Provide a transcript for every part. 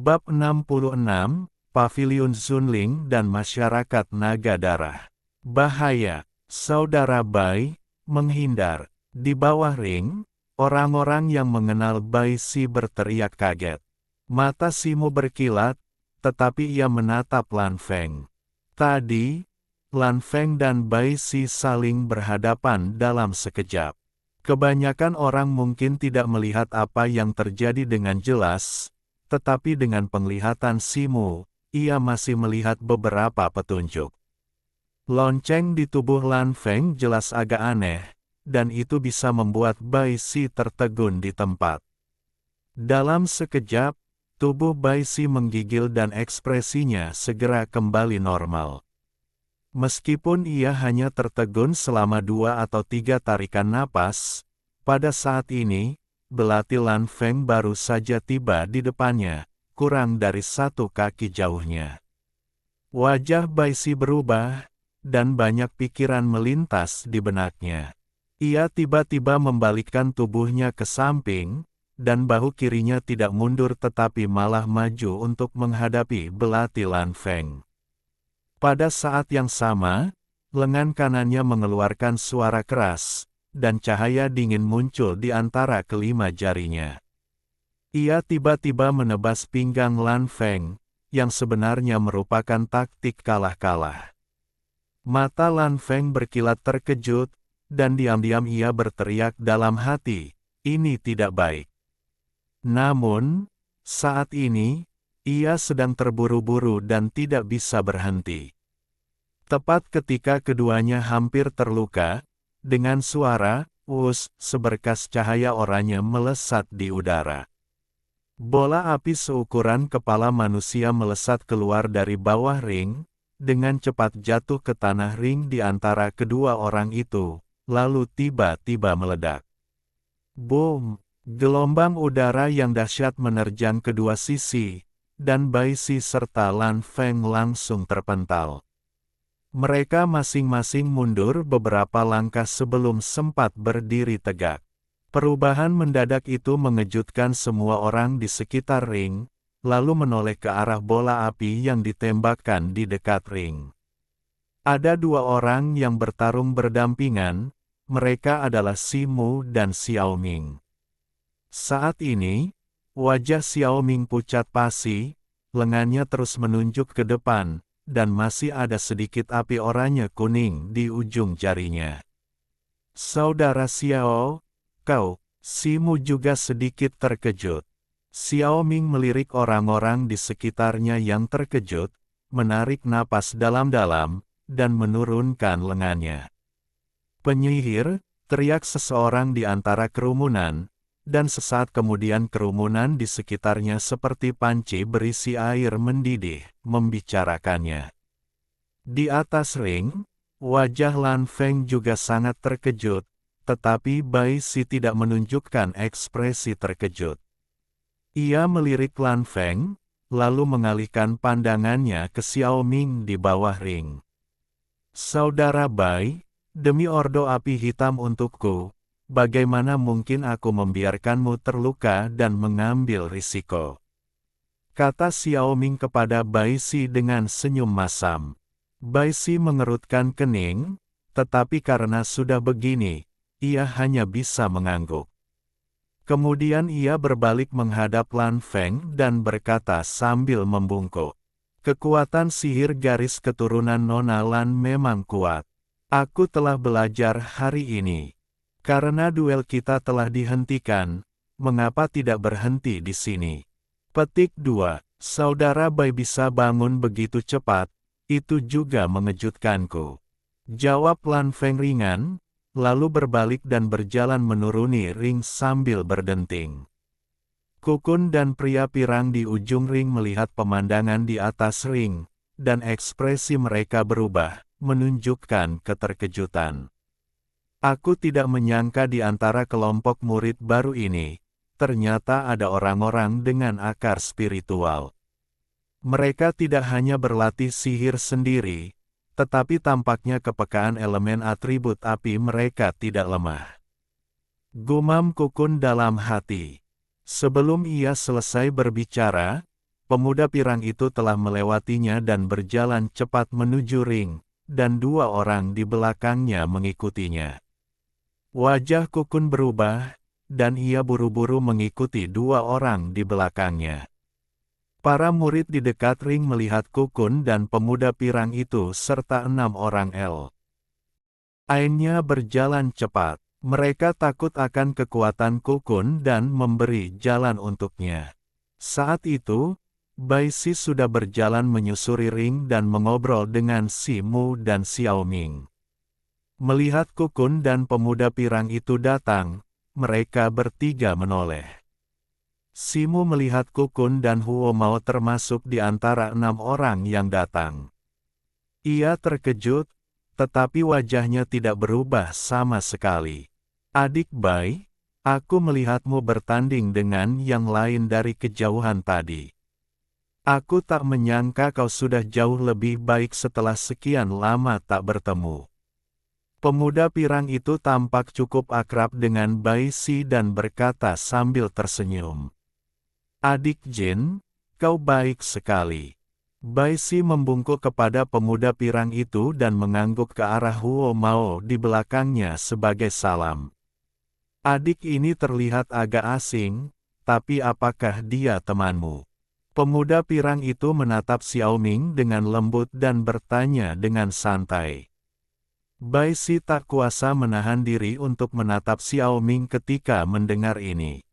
Bab 66, Paviliun Zunling dan Masyarakat Naga Darah. Bahaya, Saudara Bai, menghindar. Di bawah ring, orang-orang yang mengenal Bai Si berteriak kaget. Mata Simu berkilat, tetapi ia menatap Lan Feng. Tadi, Lan Feng dan Bai Si saling berhadapan dalam sekejap. Kebanyakan orang mungkin tidak melihat apa yang terjadi dengan jelas, tetapi dengan penglihatan Simu, ia masih melihat beberapa petunjuk. Lonceng di tubuh Lan Feng jelas agak aneh, dan itu bisa membuat Bai Si tertegun di tempat. Dalam sekejap, tubuh Bai Si menggigil dan ekspresinya segera kembali normal. Meskipun ia hanya tertegun selama 2 atau 3 tarikan napas, pada saat ini, belati Lan Feng baru saja tiba di depannya, kurang dari 1 kaki jauhnya. Wajah Bai Si berubah, dan banyak pikiran melintas di benaknya. Ia tiba-tiba membalikkan tubuhnya ke samping, dan bahu kirinya tidak mundur tetapi malah maju untuk menghadapi belati Lan Feng. Pada saat yang sama, lengan kanannya mengeluarkan suara keras, dan cahaya dingin muncul di antara kelima jarinya. Ia tiba-tiba menebas pinggang Lan Feng, yang sebenarnya merupakan taktik kalah-kalah. Mata Lan Feng berkilat terkejut, dan diam-diam ia berteriak dalam hati, "Ini tidak baik." Namun, saat ini, ia sedang terburu-buru dan tidak bisa berhenti. Tepat ketika keduanya hampir terluka, dengan suara, "Wus," seberkas cahaya oranye melesat di udara. Bola api seukuran kepala manusia melesat keluar dari bawah ring, dengan cepat jatuh ke tanah ring di antara kedua orang itu, lalu tiba-tiba meledak. Boom! Gelombang udara yang dahsyat menerjang kedua sisi, dan Bai Si serta Lan Feng langsung terpental. Mereka masing-masing mundur beberapa langkah sebelum sempat berdiri tegak. Perubahan mendadak itu mengejutkan semua orang di sekitar ring, lalu menoleh ke arah bola api yang ditembakkan di dekat ring. Ada 2 orang yang bertarung berdampingan, mereka adalah Simu dan Xiao Ming. Saat ini, wajah Xiao Ming pucat pasi, lengannya terus menunjuk ke depan, dan masih ada sedikit api oranye kuning di ujung jarinya. "Saudara Xiao, kau," Simu juga sedikit terkejut. Xiao Ming melirik orang-orang di sekitarnya yang terkejut, menarik napas dalam-dalam, dan menurunkan lengannya. "Penyihir!" teriak seseorang di antara kerumunan, dan sesaat kemudian kerumunan di sekitarnya seperti panci berisi air mendidih, membicarakannya. Di atas ring, wajah Lan Feng juga sangat terkejut, tetapi Bai Si tidak menunjukkan ekspresi terkejut. Ia melirik Lan Feng, lalu mengalihkan pandangannya ke Xiao Ming di bawah ring. "Saudara Bai, demi ordo api hitam untukku, bagaimana mungkin aku membiarkanmu terluka dan mengambil risiko?" kata Xiao Ming kepada Bai Si dengan senyum masam. Bai Si mengerutkan kening, tetapi karena sudah begini, ia hanya bisa mengangguk. Kemudian ia berbalik menghadap Lan Feng dan berkata sambil membungkuk, "Kekuatan sihir garis keturunan Nona Lan memang kuat. Aku telah belajar hari ini. Karena duel kita telah dihentikan, mengapa tidak berhenti di sini?" Petik 2. Saudara Bai bisa bangun begitu cepat, itu juga mengejutkanku. Jawab Lan Feng ringan, lalu berbalik dan berjalan menuruni ring sambil berdenting. Kukun dan pria pirang di ujung ring melihat pemandangan di atas ring, dan ekspresi mereka berubah, menunjukkan keterkejutan. "Aku tidak menyangka di antara kelompok murid baru ini, ternyata ada orang-orang dengan akar spiritual. Mereka tidak hanya berlatih sihir sendiri, tetapi tampaknya kepekaan elemen atribut api mereka tidak lemah." Gumam Kukun dalam hati. Sebelum ia selesai berbicara, pemuda pirang itu telah melewatinya dan berjalan cepat menuju ring, dan 2 orang di belakangnya mengikutinya. Wajah Kukun berubah, dan ia buru-buru mengikuti 2 orang di belakangnya. Para murid di dekat ring melihat Kukun dan pemuda pirang itu serta 6 orang lainnya berjalan cepat. Mereka takut akan kekuatan Kukun dan memberi jalan untuknya. Saat itu, Bai Si sudah berjalan menyusuri ring dan mengobrol dengan Si Mu dan Xiao Ming. Melihat Kukun dan pemuda pirang itu datang, mereka bertiga menoleh. Si Mu melihat Kukun dan Huo Mao termasuk di antara 6 orang yang datang. Ia terkejut, tetapi wajahnya tidak berubah sama sekali. Adik Bai, aku melihatmu bertanding dengan yang lain dari kejauhan tadi. Aku tak menyangka kau sudah jauh lebih baik setelah sekian lama tak bertemu. Pemuda pirang itu tampak cukup akrab dengan Bai Si dan berkata sambil tersenyum. Adik Jin, kau baik sekali. Bai Si membungkuk kepada pemuda pirang itu dan mengangguk ke arah Huo Mao di belakangnya sebagai salam. Adik ini terlihat agak asing, tapi apakah dia temanmu? Pemuda pirang itu menatap Xiao Ming dengan lembut dan bertanya dengan santai. Bai Si tak kuasa menahan diri untuk menatap Xiao Ming ketika mendengar ini.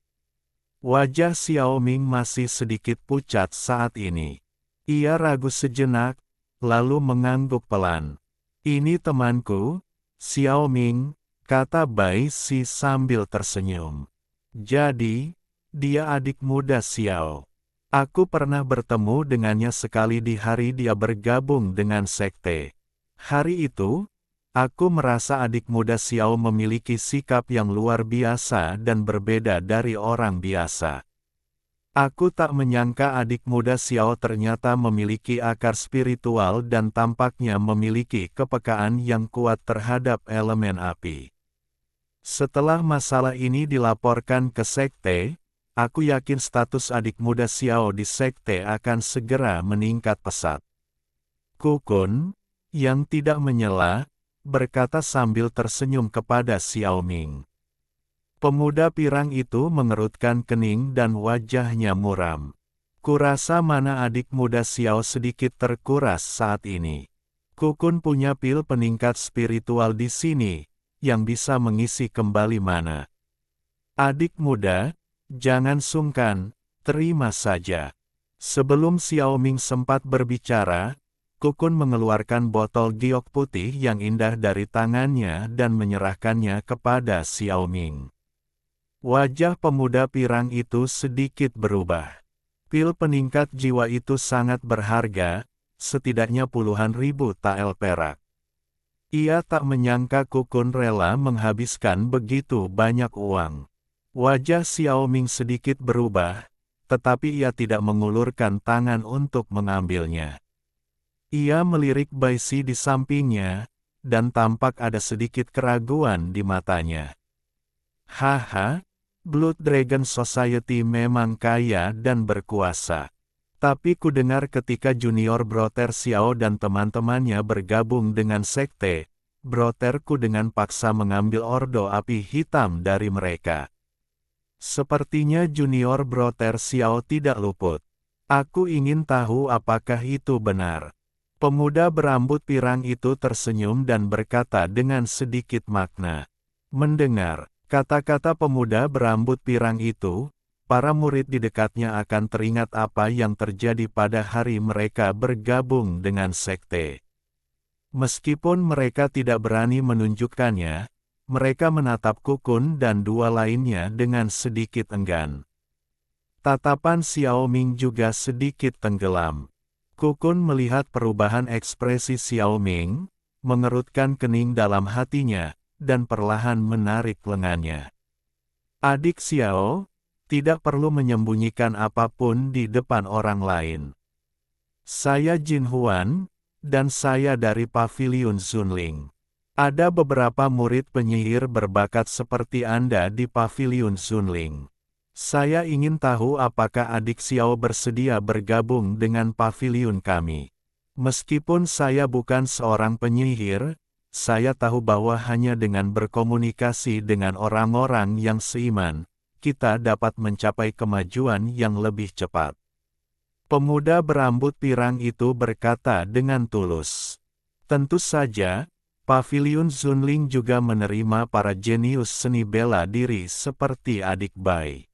Wajah Xiao Ming masih sedikit pucat saat ini. Ia ragu sejenak, lalu mengangguk pelan. Ini temanku, Xiao Ming, kata Bai Si sambil tersenyum. Jadi, dia adik muda Xiao. Aku pernah bertemu dengannya sekali di hari dia bergabung dengan sekte. Hari itu, aku merasa adik muda Xiao memiliki sikap yang luar biasa dan berbeda dari orang biasa. Aku tak menyangka adik muda Xiao ternyata memiliki akar spiritual dan tampaknya memiliki kepekaan yang kuat terhadap elemen api. Setelah masalah ini dilaporkan ke sekte, aku yakin status adik muda Xiao di sekte akan segera meningkat pesat. Kukun, yang tidak menyela, berkata sambil tersenyum kepada Xiao Ming. Pemuda pirang itu mengerutkan kening dan wajahnya muram. Kurasa mana adik muda Xiao sedikit terkuras saat ini. Kukun punya pil peningkat spiritual di sini, yang bisa mengisi kembali mana. Adik muda, jangan sungkan, terima saja. Sebelum Xiao Ming sempat berbicara, Kukun mengeluarkan botol giok putih yang indah dari tangannya dan menyerahkannya kepada Xiao Ming. Wajah pemuda pirang itu sedikit berubah. Pil peningkat jiwa itu sangat berharga, setidaknya puluhan ribu tael perak. Ia tak menyangka Kukun rela menghabiskan begitu banyak uang. Wajah Xiao Ming sedikit berubah, tetapi ia tidak mengulurkan tangan untuk mengambilnya. Ia melirik Bai Si di sampingnya, dan tampak ada sedikit keraguan di matanya. Haha, Blood Dragon Society memang kaya dan berkuasa. Tapi ku dengar ketika Junior Brother Xiao dan teman-temannya bergabung dengan sekte, Brotherku dengan paksa mengambil ordo api hitam dari mereka. Sepertinya Junior Brother Xiao tidak luput. Aku ingin tahu apakah itu benar. Pemuda berambut pirang itu tersenyum dan berkata dengan sedikit makna. Mendengar kata-kata pemuda berambut pirang itu, para murid di dekatnya akan teringat apa yang terjadi pada hari mereka bergabung dengan sekte. Meskipun mereka tidak berani menunjukkannya, mereka menatap Kukun dan 2 lainnya dengan sedikit enggan. Tatapan Xiao Ming juga sedikit tenggelam. Kukun melihat perubahan ekspresi Xiao Ming, mengerutkan kening dalam hatinya, dan perlahan menarik lengannya. Adik Xiao, tidak perlu menyembunyikan apapun di depan orang lain. Saya Jin Huan, dan saya dari Paviliun Zunling. Ada beberapa murid penyihir berbakat seperti Anda di Paviliun Zunling. Saya ingin tahu apakah adik Xiao bersedia bergabung dengan pavilion kami. Meskipun saya bukan seorang penyihir, saya tahu bahwa hanya dengan berkomunikasi dengan orang-orang yang seiman, kita dapat mencapai kemajuan yang lebih cepat. Pemuda berambut pirang itu berkata dengan tulus. Tentu saja, pavilion Zunling juga menerima para jenius seni bela diri seperti adik Bai.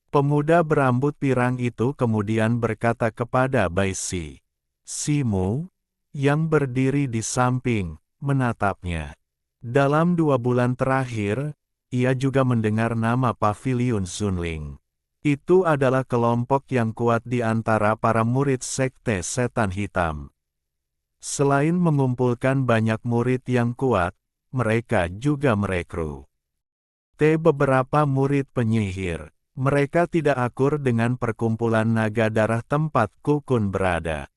Pemuda berambut pirang itu kemudian berkata kepada Bai Si. Simu, yang berdiri di samping, menatapnya. Dalam 2 bulan terakhir, ia juga mendengar nama pavilion Zunling. Itu adalah kelompok yang kuat di antara para murid sekte setan hitam. Selain mengumpulkan banyak murid yang kuat, mereka juga merekrut beberapa murid penyihir. Mereka tidak akur dengan perkumpulan naga darah tempat Kukun berada.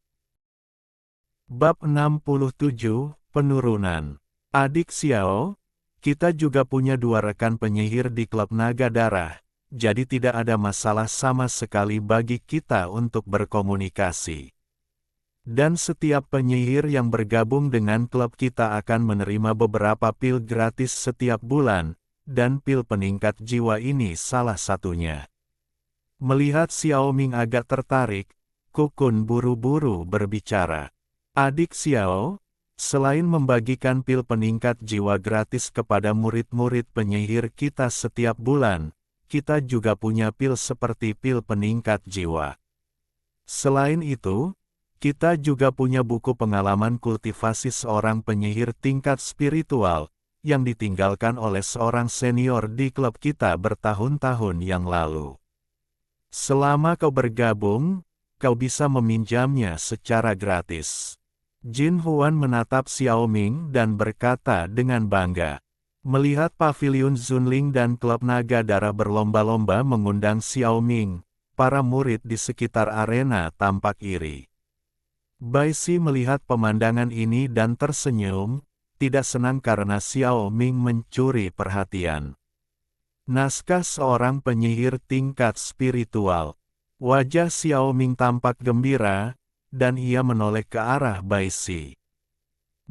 Bab 67, Penurunan. Adik Xiao, kita juga punya 2 rekan penyihir di klub naga darah, jadi tidak ada masalah sama sekali bagi kita untuk berkomunikasi. Dan setiap penyihir yang bergabung dengan klub kita akan menerima beberapa pil gratis setiap bulan, dan pil peningkat jiwa ini salah satunya. Melihat Xiao Ming agak tertarik, Kukun buru-buru berbicara. Adik Xiao, selain membagikan pil peningkat jiwa gratis kepada murid-murid penyihir kita setiap bulan, kita juga punya pil seperti pil peningkat jiwa. Selain itu, kita juga punya buku pengalaman kultivasi seorang penyihir tingkat spiritual, yang ditinggalkan oleh seorang senior di klub kita bertahun-tahun yang lalu. Selama kau bergabung, kau bisa meminjamnya secara gratis. Jin Huan menatap Xiao Ming dan berkata dengan bangga. Melihat pavilion Zunling dan klub naga darah berlomba-lomba mengundang Xiao Ming, para murid di sekitar arena tampak iri. Bai Si melihat pemandangan ini dan tersenyum, tidak senang karena Xiao Ming mencuri perhatian. Naskah seorang penyihir tingkat spiritual. Wajah Xiao Ming tampak gembira, dan ia menoleh ke arah Bai Si.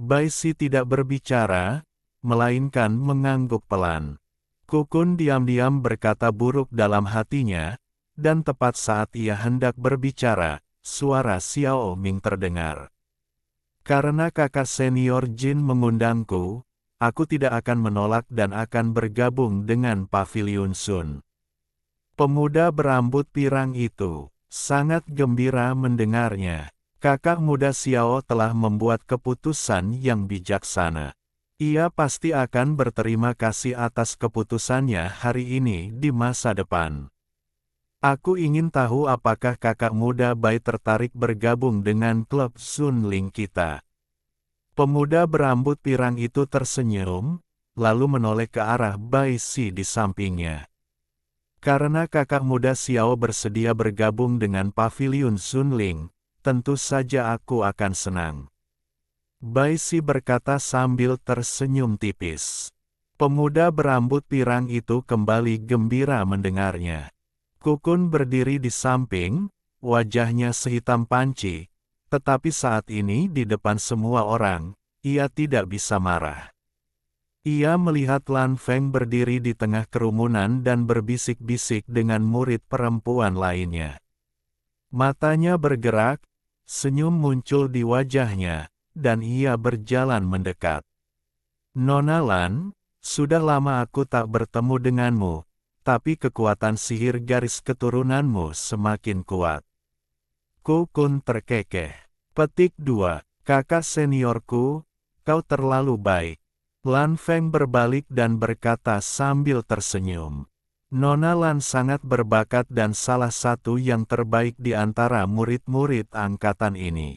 Bai Si tidak berbicara, melainkan mengangguk pelan. Kukun diam-diam berkata buruk dalam hatinya, dan tepat saat ia hendak berbicara, suara Xiao Ming terdengar. Karena kakak senior Jin mengundangku, aku tidak akan menolak dan akan bergabung dengan pavilion Sun. Pemuda berambut pirang itu sangat gembira mendengarnya. Kakak muda Xiao telah membuat keputusan yang bijaksana. Ia pasti akan berterima kasih atas keputusannya hari ini di masa depan. Aku ingin tahu apakah kakak muda Bai tertarik bergabung dengan klub Zunling kita. Pemuda berambut pirang itu tersenyum, lalu menoleh ke arah Bai Si di sampingnya. Karena kakak muda Xiao bersedia bergabung dengan pavilion Zunling, tentu saja aku akan senang. Bai Si berkata sambil tersenyum tipis. Pemuda berambut pirang itu kembali gembira mendengarnya. Kukun berdiri di samping, wajahnya sehitam panci, tetapi saat ini di depan semua orang, ia tidak bisa marah. Ia melihat Lan Feng berdiri di tengah kerumunan dan berbisik-bisik dengan murid perempuan lainnya. Matanya bergerak, senyum muncul di wajahnya, dan ia berjalan mendekat. Nona Lan, sudah lama aku tak bertemu denganmu, tapi kekuatan sihir garis keturunanmu semakin kuat. Kukun terkekeh. Petik 2. Kakak seniorku, kau terlalu baik. Lan Feng berbalik dan berkata sambil tersenyum. Nona Lan sangat berbakat dan salah satu yang terbaik di antara murid-murid angkatan ini.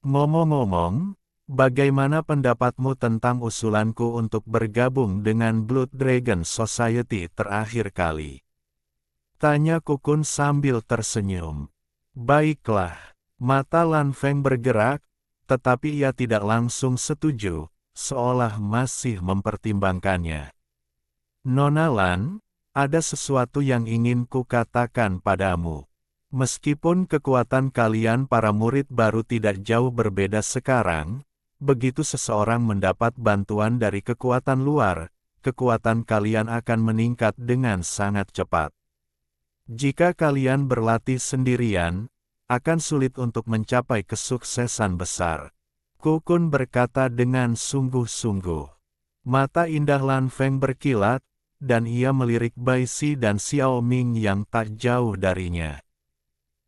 Ngomong-ngomong, bagaimana pendapatmu tentang usulanku untuk bergabung dengan Blood Dragon Society terakhir kali? Tanya Kukun sambil tersenyum. Baiklah, mata Lan Feng bergerak, tetapi ia tidak langsung setuju, seolah masih mempertimbangkannya. Nona Lan, ada sesuatu yang ingin kukatakan padamu. Meskipun kekuatan kalian para murid baru tidak jauh berbeda sekarang, begitu seseorang mendapat bantuan dari kekuatan luar, kekuatan kalian akan meningkat dengan sangat cepat. Jika kalian berlatih sendirian, akan sulit untuk mencapai kesuksesan besar. Kukun berkata dengan sungguh-sungguh. Mata indah Lan Feng berkilat, dan ia melirik Bai Si dan Xiao Ming yang tak jauh darinya.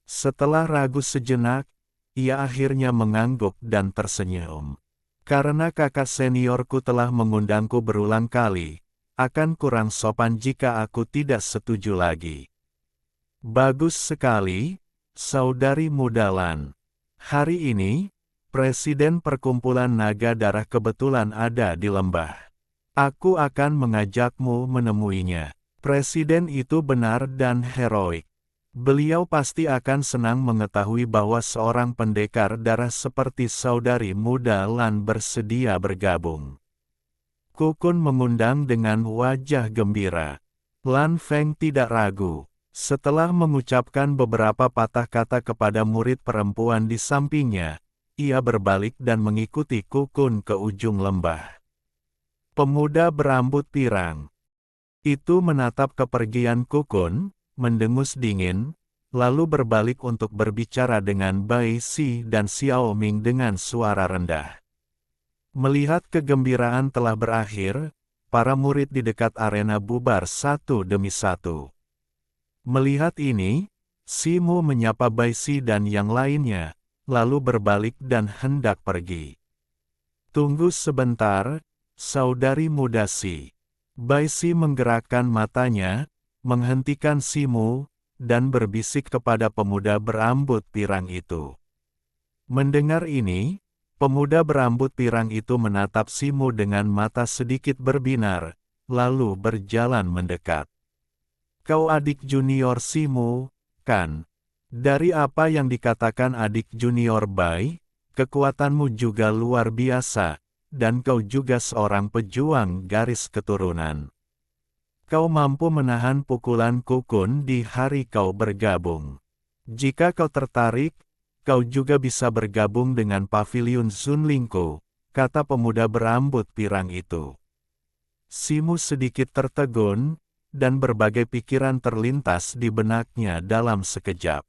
Setelah ragu sejenak, ia akhirnya mengangguk dan tersenyum. Karena kakak seniorku telah mengundangku berulang kali, akan kurang sopan jika aku tidak setuju lagi. Bagus sekali, saudari muda Lan. Hari ini, Presiden Perkumpulan Naga Darah kebetulan ada di lembah. Aku akan mengajakmu menemuinya. Presiden itu benar dan heroik. Beliau pasti akan senang mengetahui bahwa seorang pendekar darah seperti saudari muda Lan bersedia bergabung. Kukun mengundang dengan wajah gembira. Lan Feng tidak ragu. Setelah mengucapkan beberapa patah kata kepada murid perempuan di sampingnya, ia berbalik dan mengikuti Kukun ke ujung lembah. Pemuda berambut pirang itu menatap kepergian Kukun, mendengus dingin, lalu berbalik untuk berbicara dengan Bai Si dan Xiao Ming dengan suara rendah. Melihat kegembiraan telah berakhir, para murid di dekat arena bubar satu demi satu. Melihat ini, Si Mu menyapa Bai Si dan yang lainnya, lalu berbalik dan hendak pergi. Tunggu sebentar, saudari muda Si. Bai Si menggerakkan matanya, menghentikan Si Mu, dan berbisik kepada pemuda berambut pirang itu. Mendengar ini, pemuda berambut pirang itu menatap Si Mu dengan mata sedikit berbinar, lalu berjalan mendekat. Kau adik junior Si Mu, kan? Dari apa yang dikatakan adik junior Bai, kekuatanmu juga luar biasa, dan kau juga seorang pejuang garis keturunan. Kau mampu menahan pukulan Kukun di hari kau bergabung. Jika kau tertarik, kau juga bisa bergabung dengan Paviliun Zunlingku, kata pemuda berambut pirang itu. Si Mu sedikit tertegun, dan berbagai pikiran terlintas di benaknya dalam sekejap.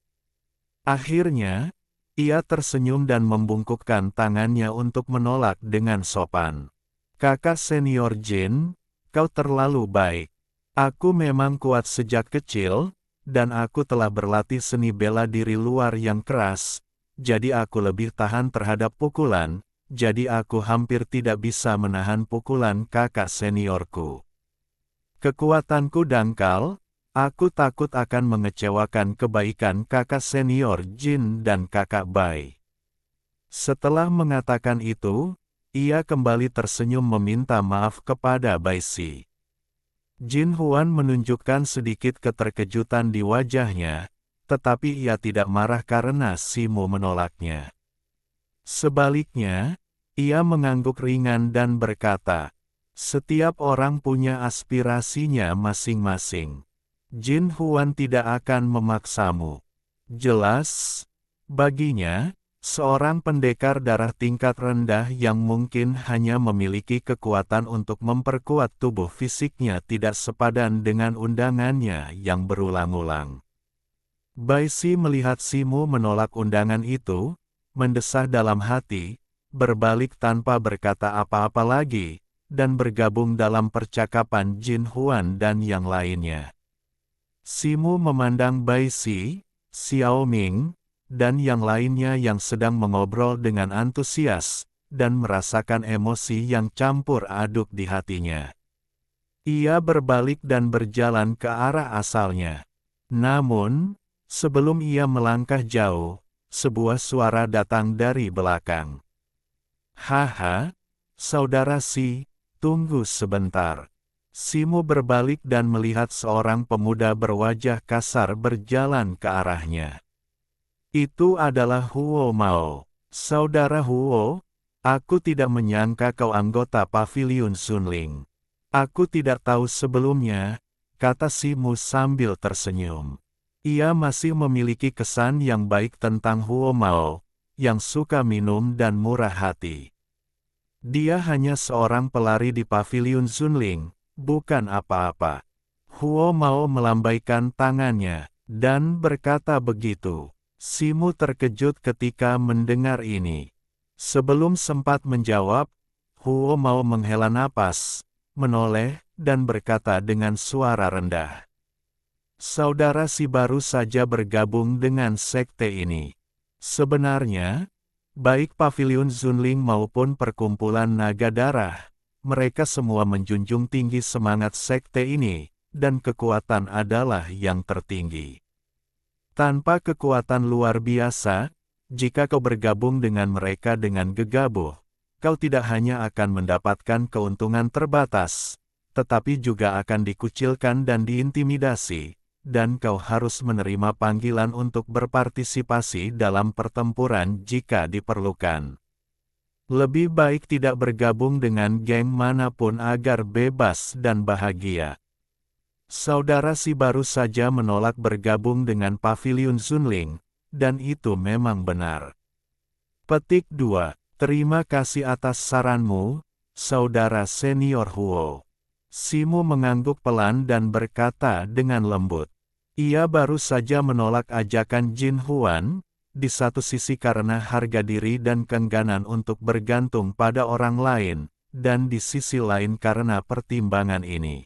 Akhirnya, ia tersenyum dan membungkukkan tangannya untuk menolak dengan sopan. Kakak senior Jin, kau terlalu baik. Aku memang kuat sejak kecil, dan aku telah berlatih seni bela diri luar yang keras, jadi aku lebih tahan terhadap pukulan, jadi aku hampir tidak bisa menahan pukulan kakak seniorku. Kekuatanku dangkal, aku takut akan mengecewakan kebaikan kakak senior Jin dan kakak Bai. Setelah mengatakan itu, ia kembali tersenyum meminta maaf kepada Bai Si. Jin Huan menunjukkan sedikit keterkejutan di wajahnya, tetapi ia tidak marah karena Si Mu menolaknya. Sebaliknya, ia mengangguk ringan dan berkata, setiap orang punya aspirasinya masing-masing. Jin Huan tidak akan memaksamu. Jelas, baginya, seorang pendekar darah tingkat rendah yang mungkin hanya memiliki kekuatan untuk memperkuat tubuh fisiknya tidak sepadan dengan undangannya yang berulang-ulang. Bai Si melihat Si Mu menolak undangan itu, mendesah dalam hati, berbalik tanpa berkata apa-apa lagi, dan bergabung dalam percakapan Jin Huan dan yang lainnya. Si Mu memandang Bai Si, Xiao Ming, dan yang lainnya yang sedang mengobrol dengan antusias, dan merasakan emosi yang campur aduk di hatinya. Ia berbalik dan berjalan ke arah asalnya. Namun, sebelum ia melangkah jauh, sebuah suara datang dari belakang. Haha, saudara Si, tunggu sebentar. Si Mu berbalik dan melihat seorang pemuda berwajah kasar berjalan ke arahnya. Itu adalah Huo Mao. Saudara Huo, aku tidak menyangka kau anggota Paviliun Zunling. Aku tidak tahu sebelumnya, kata Simu sambil tersenyum. Ia masih memiliki kesan yang baik tentang Huo Mao, yang suka minum dan murah hati. Dia hanya seorang pelari di paviliun Zunling, bukan apa-apa. Huo Mao melambaikan tangannya, dan berkata begitu. Simu terkejut ketika mendengar ini. Sebelum sempat menjawab, Huo Mao menghela napas, menoleh, dan berkata dengan suara rendah. Saudara si baru saja bergabung dengan sekte ini. Sebenarnya, baik paviliun Zunling maupun perkumpulan naga darah, mereka semua menjunjung tinggi semangat sekte ini, dan kekuatan adalah yang tertinggi. Tanpa kekuatan luar biasa, jika kau bergabung dengan mereka dengan gegabah, kau tidak hanya akan mendapatkan keuntungan terbatas, tetapi juga akan dikucilkan dan diintimidasi, dan kau harus menerima panggilan untuk berpartisipasi dalam pertempuran jika diperlukan. Lebih baik tidak bergabung dengan geng manapun agar bebas dan bahagia. Saudara si baru saja menolak bergabung dengan paviliun Zunling, dan itu memang benar. Petik 2. Terima kasih atas saranmu, saudara senior Huo. Simu mengangguk pelan dan berkata dengan lembut. Ia baru saja menolak ajakan Jin Huan, di satu sisi karena harga diri dan keengganan untuk bergantung pada orang lain, dan di sisi lain karena pertimbangan ini.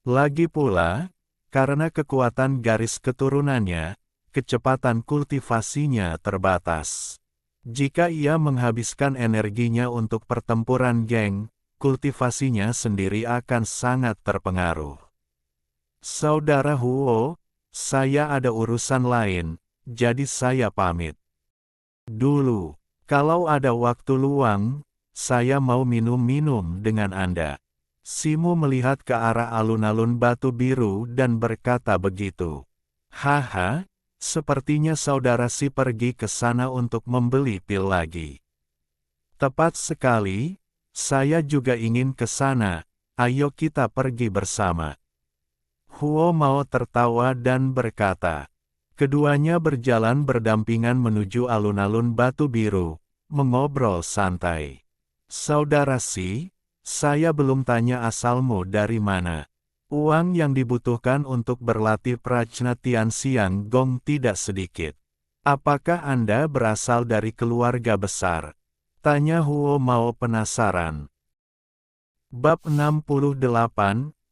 Lagi pula, karena kekuatan garis keturunannya, kecepatan kultivasinya terbatas. Jika ia menghabiskan energinya untuk pertempuran geng, kultivasinya sendiri akan sangat terpengaruh. Saudara Huo, saya ada urusan lain, jadi saya pamit. Dulu, kalau ada waktu luang, saya mau minum-minum dengan Anda. Simu melihat ke arah alun-alun batu biru dan berkata begitu. Haha, sepertinya saudara si pergi ke sana untuk membeli pil lagi. Tepat sekali. Saya juga ingin ke sana, ayo kita pergi bersama. Huo Mao tertawa dan berkata. Keduanya berjalan berdampingan menuju alun-alun batu biru, mengobrol santai. Saudara si, saya belum tanya asalmu dari mana. Uang yang dibutuhkan untuk berlatih Prajna Tianxiang Gong tidak sedikit. Apakah Anda berasal dari keluarga besar? Tanya Huo Mao penasaran. Bab 68,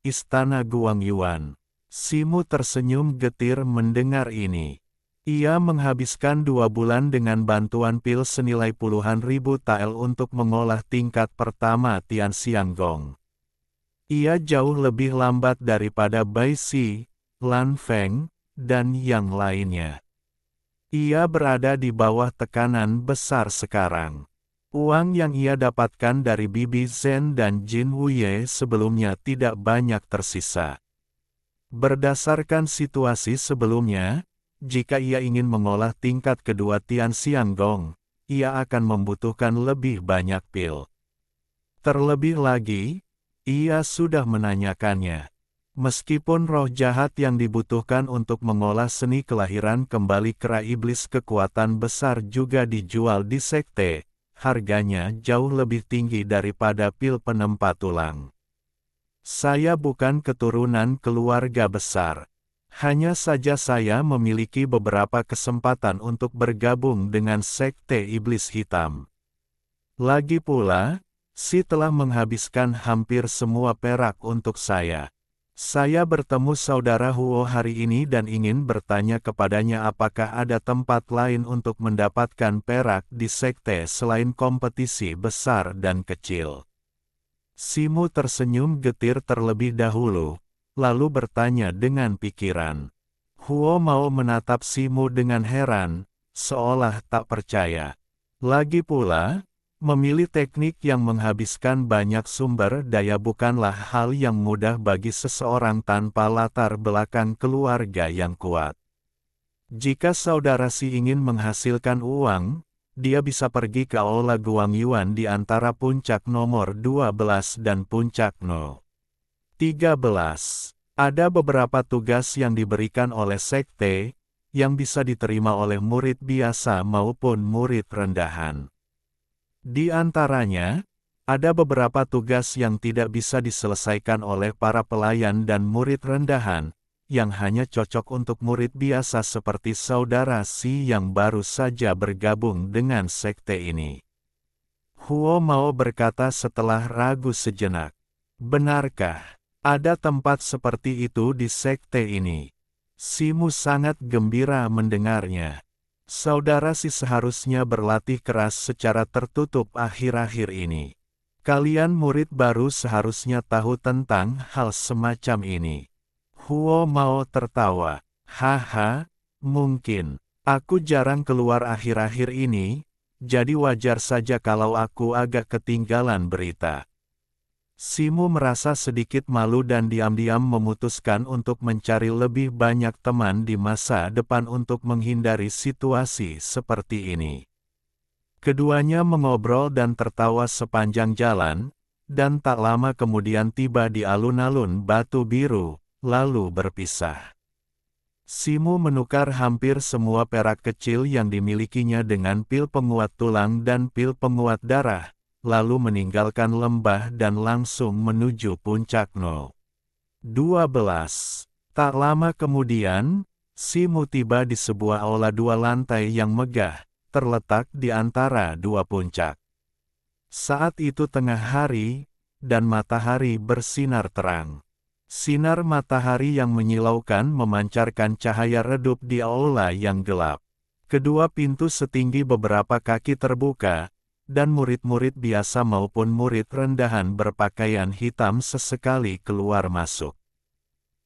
Istana Guangyuan. Simu tersenyum getir mendengar ini. Ia menghabiskan 2 bulan dengan bantuan pil senilai puluhan ribu tael untuk mengolah tingkat pertama Tianxiang Gong. Ia jauh lebih lambat daripada Bai Xi, Lan Feng, dan yang lainnya. Ia berada di bawah tekanan besar sekarang. Uang yang ia dapatkan dari Bibi Zhen dan Jin Wuye sebelumnya tidak banyak tersisa. Berdasarkan situasi sebelumnya, jika ia ingin mengolah tingkat kedua Tianxiang Gong, ia akan membutuhkan lebih banyak pil. Terlebih lagi, ia sudah menanyakannya. Meskipun roh jahat yang dibutuhkan untuk mengolah seni kelahiran kembali kera iblis kekuatan besar juga dijual di sekte, harganya jauh lebih tinggi daripada pil penempat tulang. Saya bukan keturunan keluarga besar. Hanya saja saya memiliki beberapa kesempatan untuk bergabung dengan sekte iblis hitam. Lagi pula, Si telah menghabiskan hampir semua perak untuk saya. Saya bertemu saudara Huo hari ini dan ingin bertanya kepadanya apakah ada tempat lain untuk mendapatkan perak di sekte selain kompetisi besar dan kecil. Simu tersenyum getir terlebih dahulu, lalu bertanya dengan pikiran. Huo Mao menatap Simu dengan heran, seolah tak percaya. Lagi pula, memilih teknik yang menghabiskan banyak sumber daya bukanlah hal yang mudah bagi seseorang tanpa latar belakang keluarga yang kuat. Jika saudara Si ingin menghasilkan uang, dia bisa pergi ke Aula Guangyuan di antara puncak nomor 12 dan puncak No. 13. Ada beberapa tugas yang diberikan oleh sekte, yang bisa diterima oleh murid biasa maupun murid rendahan. Di antaranya, ada beberapa tugas yang tidak bisa diselesaikan oleh para pelayan dan murid rendahan, yang hanya cocok untuk murid biasa seperti saudara Si yang baru saja bergabung dengan sekte ini. Huo Mao berkata setelah ragu sejenak. Benarkah ada tempat seperti itu di sekte ini? Simu sangat gembira mendengarnya. Saudara Si seharusnya berlatih keras secara tertutup akhir-akhir ini. Kalian murid baru seharusnya tahu tentang hal semacam ini. Huo Mao tertawa. Haha, mungkin. Aku jarang keluar akhir-akhir ini, jadi wajar saja kalau aku agak ketinggalan berita. Simu merasa sedikit malu dan diam-diam memutuskan untuk mencari lebih banyak teman di masa depan untuk menghindari situasi seperti ini. Keduanya mengobrol dan tertawa sepanjang jalan, dan tak lama kemudian tiba di alun-alun Batu Biru, lalu berpisah. Simu menukar hampir semua perak kecil yang dimilikinya dengan pil penguat tulang dan pil penguat darah, lalu meninggalkan lembah dan langsung menuju puncak 12. Tak lama kemudian, Simu tiba di sebuah aula 2 lantai yang megah, terletak di antara 2 puncak. Saat itu tengah hari, dan matahari bersinar terang. Sinar matahari yang menyilaukan memancarkan cahaya redup di aula yang gelap. Kedua pintu setinggi beberapa kaki terbuka, dan murid-murid biasa maupun murid rendahan berpakaian hitam sesekali keluar masuk.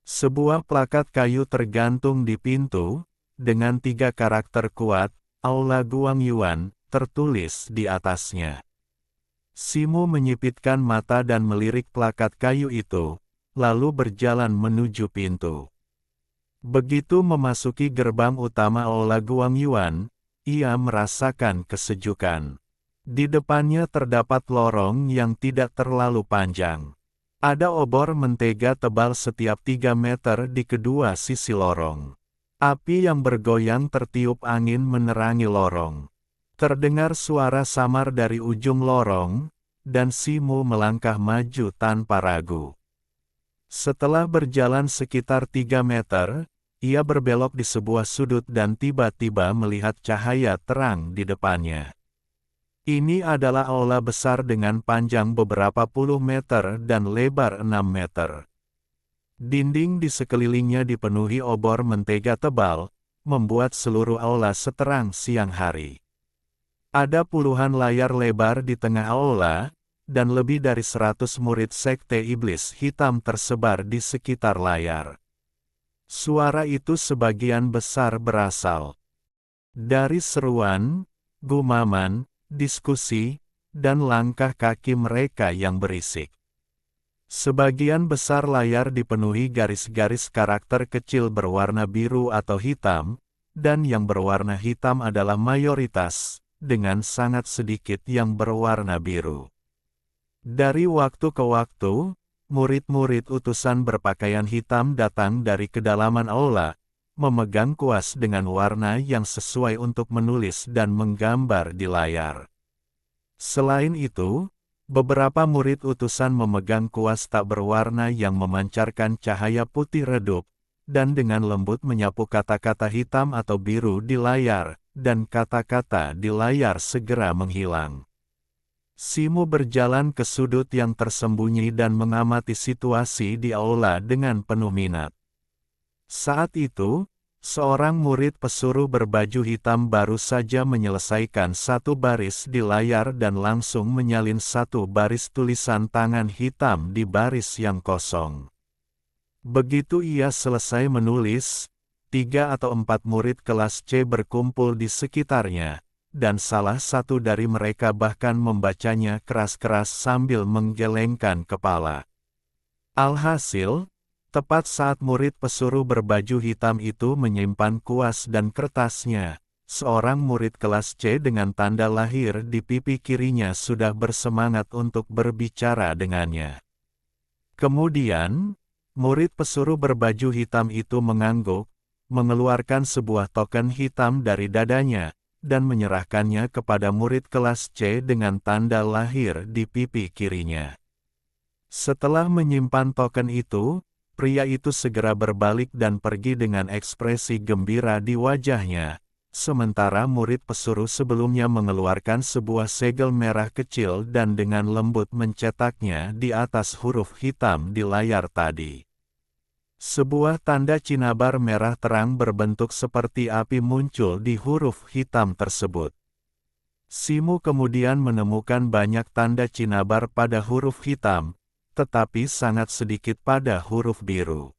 Sebuah plakat kayu tergantung di pintu, dengan 3 karakter kuat, Aula Guangyuan, tertulis di atasnya. Simu menyipitkan mata dan melirik plakat kayu itu, lalu berjalan menuju pintu. Begitu memasuki gerbang utama Aula Guangyuan, ia merasakan kesejukan. Di depannya terdapat lorong yang tidak terlalu panjang. Ada obor mentega tebal setiap 3 meter di kedua sisi lorong. Api yang bergoyang tertiup angin menerangi lorong. Terdengar suara samar dari ujung lorong, dan Simu melangkah maju tanpa ragu. Setelah berjalan sekitar 3 meter, ia berbelok di sebuah sudut dan tiba-tiba melihat cahaya terang di depannya. Ini adalah aula besar dengan panjang beberapa puluh meter dan lebar 6 meter. Dinding di sekelilingnya dipenuhi obor mentega tebal, membuat seluruh aula seterang siang hari. Ada puluhan layar lebar di tengah aula, dan lebih dari 100 murid sekte iblis hitam tersebar di sekitar layar. Suara itu sebagian besar berasal dari seruan, gumaman, diskusi, dan langkah kaki mereka yang berisik. Sebagian besar layar dipenuhi garis-garis karakter kecil berwarna biru atau hitam, dan yang berwarna hitam adalah mayoritas, dengan sangat sedikit yang berwarna biru. Dari waktu ke waktu, murid-murid utusan berpakaian hitam datang dari kedalaman aula, memegang kuas dengan warna yang sesuai untuk menulis dan menggambar di layar. Selain itu, beberapa murid utusan memegang kuas tak berwarna yang memancarkan cahaya putih redup, dan dengan lembut menyapu kata-kata hitam atau biru di layar, dan kata-kata di layar segera menghilang. Simu berjalan ke sudut yang tersembunyi dan mengamati situasi di aula dengan penuh minat. Saat itu, seorang murid pesuruh berbaju hitam baru saja menyelesaikan 1 baris di layar dan langsung menyalin 1 baris tulisan tangan hitam di baris yang kosong. Begitu ia selesai menulis, 3 atau 4 murid kelas C berkumpul di sekitarnya, dan salah satu dari mereka bahkan membacanya keras-keras sambil menggelengkan kepala. Alhasil, tepat saat murid pesuruh berbaju hitam itu menyimpan kuas dan kertasnya, seorang murid kelas C dengan tanda lahir di pipi kirinya sudah bersemangat untuk berbicara dengannya. Kemudian, Murid pesuruh berbaju hitam itu mengangguk, mengeluarkan sebuah token hitam dari dadanya, dan menyerahkannya kepada murid kelas C dengan tanda lahir di pipi kirinya. Setelah menyimpan token itu, pria itu segera berbalik dan pergi dengan ekspresi gembira di wajahnya. Sementara murid pesuruh sebelumnya mengeluarkan sebuah segel merah kecil dan dengan lembut mencetaknya di atas huruf hitam di layar tadi. Sebuah tanda cinabar merah terang berbentuk seperti api muncul di huruf hitam tersebut. Simu kemudian menemukan banyak tanda cinabar pada huruf hitam, tetapi sangat sedikit pada huruf biru.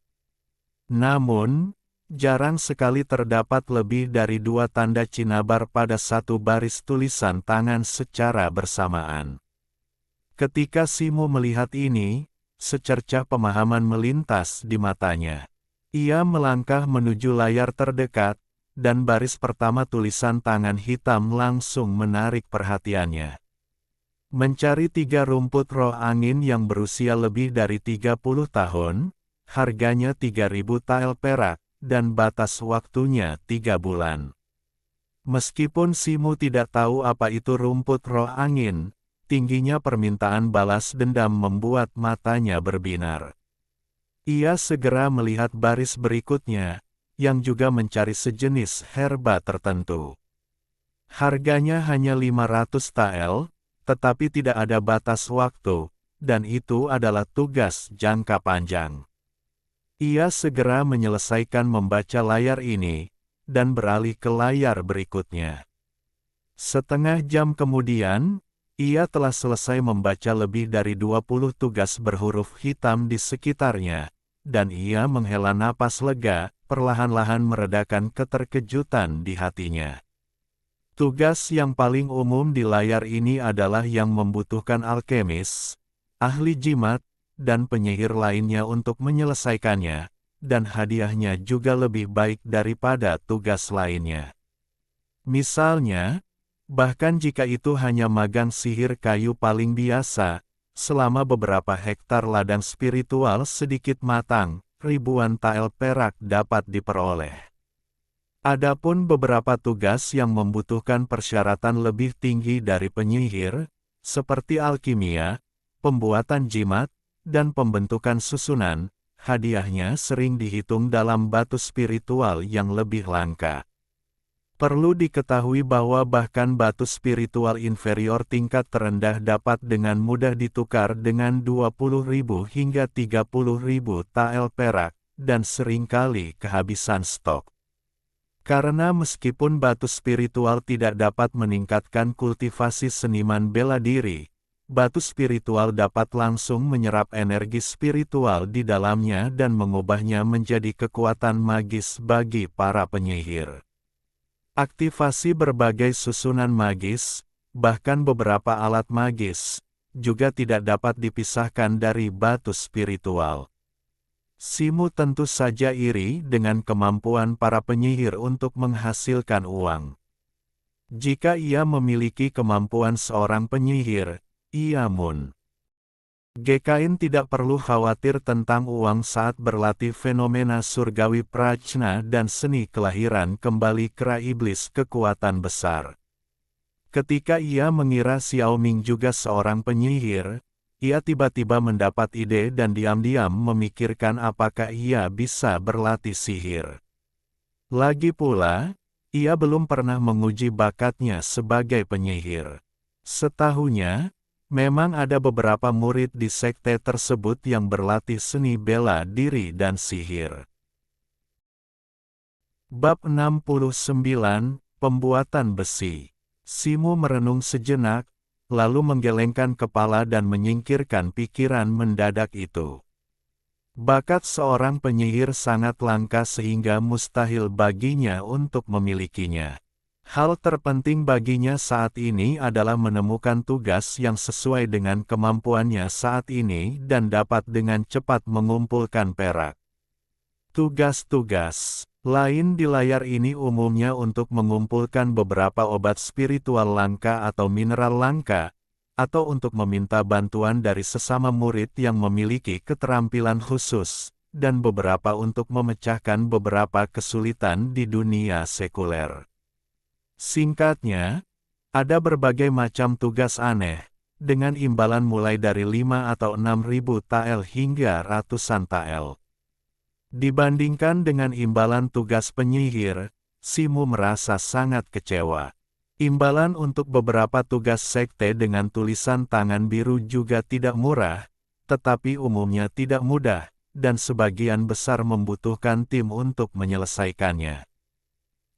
Namun, jarang sekali terdapat lebih dari 2 tanda cinabar pada satu baris tulisan tangan secara bersamaan. Ketika Simu melihat ini, secercah pemahaman melintas di matanya. Ia melangkah menuju layar terdekat, dan baris pertama tulisan tangan hitam langsung menarik perhatiannya. Mencari 3 rumput roh angin yang berusia lebih dari 30 tahun, harganya 3.000 tael perak, dan batas waktunya 3 bulan. Meskipun Simu tidak tahu apa itu rumput roh angin, tingginya permintaan balas dendam membuat matanya berbinar. Ia segera melihat baris berikutnya, yang juga mencari sejenis herba tertentu. Harganya hanya 500 tael, tetapi tidak ada batas waktu, dan itu adalah tugas jangka panjang. Ia segera menyelesaikan membaca layar ini, dan beralih ke layar berikutnya. Setengah jam kemudian, ia telah selesai membaca lebih dari 20 tugas berhuruf hitam di sekitarnya, dan ia menghela napas lega, perlahan-lahan meredakan keterkejutan di hatinya. Tugas yang paling umum di layar ini adalah yang membutuhkan alkemis, ahli jimat, dan penyihir lainnya untuk menyelesaikannya, dan hadiahnya juga lebih baik daripada tugas lainnya. Misalnya, bahkan jika itu hanya magang sihir kayu paling biasa, selama beberapa hektar ladang spiritual sedikit matang, ribuan tael perak dapat diperoleh. Adapun beberapa tugas yang membutuhkan persyaratan lebih tinggi dari penyihir, seperti alkimia, pembuatan jimat, dan pembentukan susunan, hadiahnya sering dihitung dalam batu spiritual yang lebih langka. Perlu diketahui bahwa bahkan batu spiritual inferior tingkat terendah dapat dengan mudah ditukar dengan 20.000 hingga 30.000 tael perak, dan seringkali kehabisan stok. Karena meskipun batu spiritual tidak dapat meningkatkan kultivasi seniman bela diri, batu spiritual dapat langsung menyerap energi spiritual di dalamnya dan mengubahnya menjadi kekuatan magis bagi para penyihir. Aktivasi berbagai susunan magis, bahkan beberapa alat magis, juga tidak dapat dipisahkan dari batu spiritual. Simu tentu saja iri dengan kemampuan para penyihir untuk menghasilkan uang. Jika ia memiliki kemampuan seorang penyihir, ia GKIN tidak perlu khawatir tentang uang saat berlatih fenomena surgawi prajna dan seni kelahiran kembali kera iblis kekuatan besar. Ketika ia mengira Xiao Ming juga seorang penyihir, ia tiba-tiba mendapat ide dan diam-diam memikirkan apakah ia bisa berlatih sihir. Lagi pula, ia belum pernah menguji bakatnya sebagai penyihir. Setahunya, memang ada beberapa murid di sekte tersebut yang berlatih seni bela diri dan sihir. Bab 69, Pembuatan Besi. Simu merenung sejenak, lalu menggelengkan kepala dan menyingkirkan pikiran mendadak itu. Bakat seorang penyihir sangat langka sehingga mustahil baginya untuk memilikinya. Hal terpenting baginya saat ini adalah menemukan tugas yang sesuai dengan kemampuannya saat ini dan dapat dengan cepat mengumpulkan perak. Tugas-tugas lain di layar ini umumnya untuk mengumpulkan beberapa obat spiritual langka atau mineral langka, atau untuk meminta bantuan dari sesama murid yang memiliki keterampilan khusus, dan beberapa untuk memecahkan beberapa kesulitan di dunia sekuler. Singkatnya, ada berbagai macam tugas aneh, dengan imbalan mulai dari 5 atau 6.000 tael hingga ratusan tael. Dibandingkan dengan imbalan tugas penyihir, Simu merasa sangat kecewa. Imbalan untuk beberapa tugas sekte dengan tulisan tangan biru juga tidak murah, tetapi umumnya tidak mudah, dan sebagian besar membutuhkan tim untuk menyelesaikannya.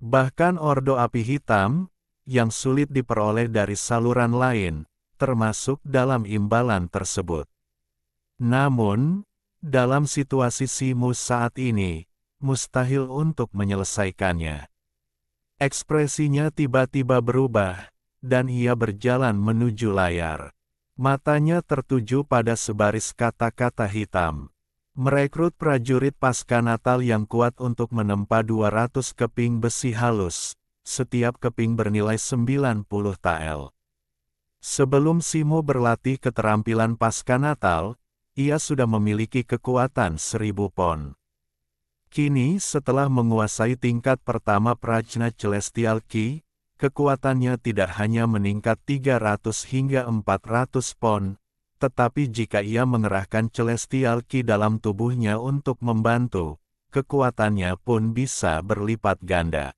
Bahkan Ordo Api Hitam, yang sulit diperoleh dari saluran lain, termasuk dalam imbalan tersebut. Namun, dalam situasi Simu saat ini, mustahil untuk menyelesaikannya. Ekspresinya tiba-tiba berubah, dan ia berjalan menuju layar. Matanya tertuju pada sebaris kata-kata hitam. Merekrut prajurit pasca Natal yang kuat untuk menempa 200 keping besi halus, setiap keping bernilai 90 tael. Sebelum Simu berlatih keterampilan pasca Natal, ia sudah memiliki kekuatan 1000 pon. Kini setelah menguasai tingkat pertama Prajna Celestial Ki, kekuatannya tidak hanya meningkat 300 hingga 400 pon, tetapi jika ia mengerahkan Celestial Ki dalam tubuhnya untuk membantu, kekuatannya pun bisa berlipat ganda.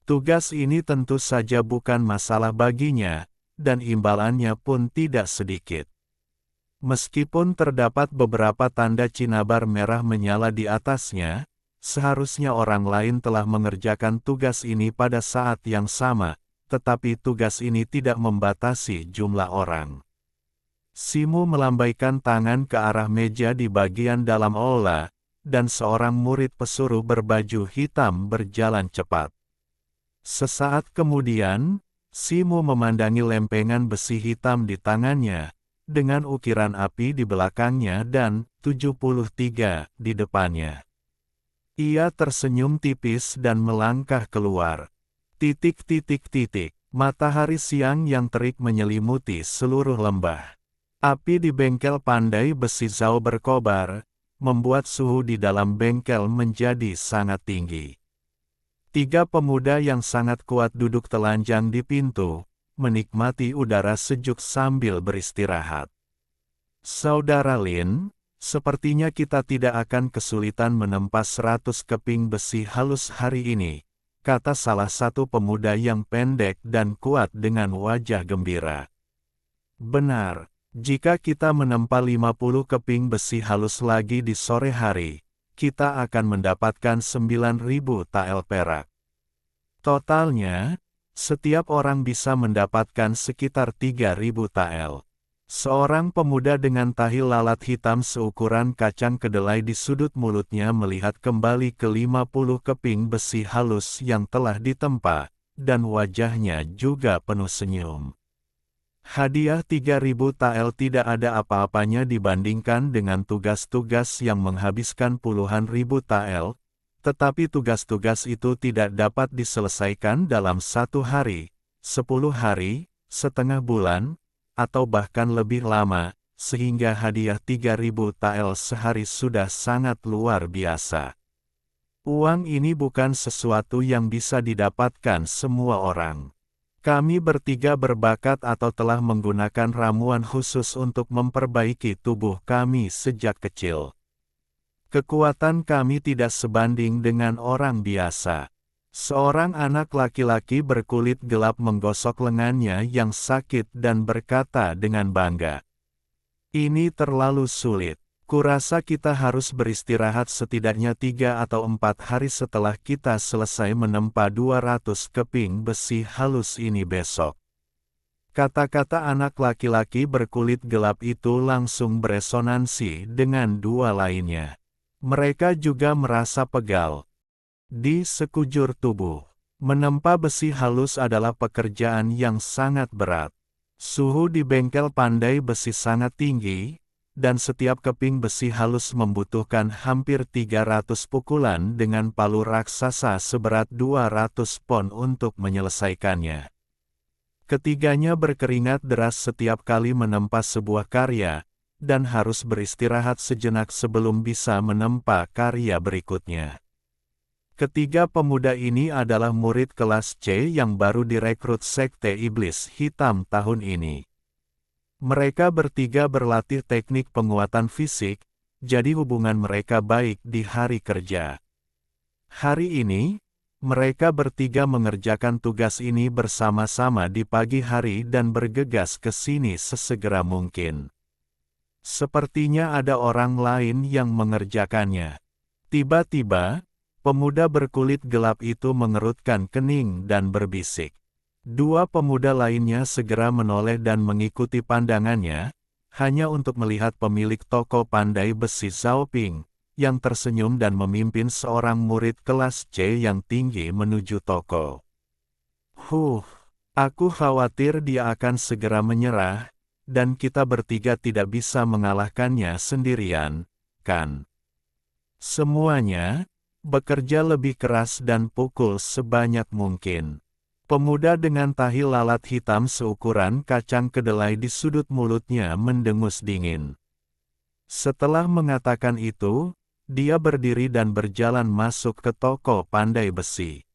Tugas ini tentu saja bukan masalah baginya, dan imbalannya pun tidak sedikit. Meskipun terdapat beberapa tanda cinabar merah menyala di atasnya, seharusnya orang lain telah mengerjakan tugas ini pada saat yang sama, tetapi tugas ini tidak membatasi jumlah orang. Simu melambaikan tangan ke arah meja di bagian dalam aula, dan seorang murid pesuruh berbaju hitam berjalan cepat. Sesaat kemudian, Simu memandangi lempengan besi hitam di tangannya, dengan ukiran api di belakangnya dan 73 di depannya. Ia tersenyum tipis dan melangkah keluar. Matahari siang yang terik menyelimuti seluruh lembah. Api di bengkel pandai besi Zhao berkobar, membuat suhu di dalam bengkel menjadi sangat tinggi. 3 pemuda yang sangat kuat duduk telanjang di pintu, menikmati udara sejuk sambil beristirahat. Saudara Lin, sepertinya kita tidak akan kesulitan menempa 100 keping besi halus hari ini, kata salah satu pemuda yang pendek dan kuat dengan wajah gembira. Benar, jika kita menempa 50 keping besi halus lagi di sore hari, kita akan mendapatkan 9.000 tael perak. Totalnya, setiap orang bisa mendapatkan sekitar 3.000 tael. Seorang pemuda dengan tahi lalat hitam seukuran kacang kedelai di sudut mulutnya melihat kembali ke 50 keping besi halus yang telah ditempa, dan wajahnya juga penuh senyum. Hadiah 3.000 tael tidak ada apa-apanya dibandingkan dengan tugas-tugas yang menghabiskan puluhan ribu tael, tetapi tugas-tugas itu tidak dapat diselesaikan dalam 1 hari, 10 hari, setengah bulan, atau bahkan lebih lama, sehingga hadiah 3.000 tael sehari sudah sangat luar biasa. Uang ini bukan sesuatu yang bisa didapatkan semua orang. Kami bertiga berbakat atau telah menggunakan ramuan khusus untuk memperbaiki tubuh kami sejak kecil. Kekuatan kami tidak sebanding dengan orang biasa. Seorang anak laki-laki berkulit gelap menggosok lengannya yang sakit dan berkata dengan bangga. Ini terlalu sulit. Kurasa kita harus beristirahat setidaknya 3 atau 4 hari setelah kita selesai menempa 200 keping besi halus ini besok. Kata-kata anak laki-laki berkulit gelap itu langsung beresonansi dengan 2 lainnya. Mereka juga merasa pegal di sekujur tubuh. Menempa besi halus adalah pekerjaan yang sangat berat. Suhu di bengkel pandai besi sangat tinggi, dan setiap keping besi halus membutuhkan hampir 300 pukulan dengan palu raksasa seberat 200 pon untuk menyelesaikannya. Ketiganya berkeringat deras setiap kali menempa sebuah karya, dan harus beristirahat sejenak sebelum bisa menempa karya berikutnya. Ketiga pemuda ini adalah murid kelas C yang baru direkrut Sekte Iblis Hitam tahun ini. Mereka bertiga berlatih teknik penguatan fisik, jadi hubungan mereka baik di hari kerja. Hari ini, mereka bertiga mengerjakan tugas ini bersama-sama di pagi hari dan bergegas ke sini sesegera mungkin. Sepertinya ada orang lain yang mengerjakannya. Tiba-tiba, pemuda berkulit gelap itu mengerutkan kening dan berbisik. Dua pemuda lainnya segera menoleh dan mengikuti pandangannya, hanya untuk melihat pemilik toko pandai besi Zhao Ping, yang tersenyum dan memimpin seorang murid kelas C yang tinggi menuju toko. Aku khawatir dia akan segera menyerah, dan kita bertiga tidak bisa mengalahkannya sendirian, kan? Semuanya, bekerja lebih keras dan pukul sebanyak mungkin. Pemuda dengan tahi lalat hitam seukuran kacang kedelai di sudut mulutnya mendengus dingin. Setelah mengatakan itu, dia berdiri dan berjalan masuk ke toko pandai besi.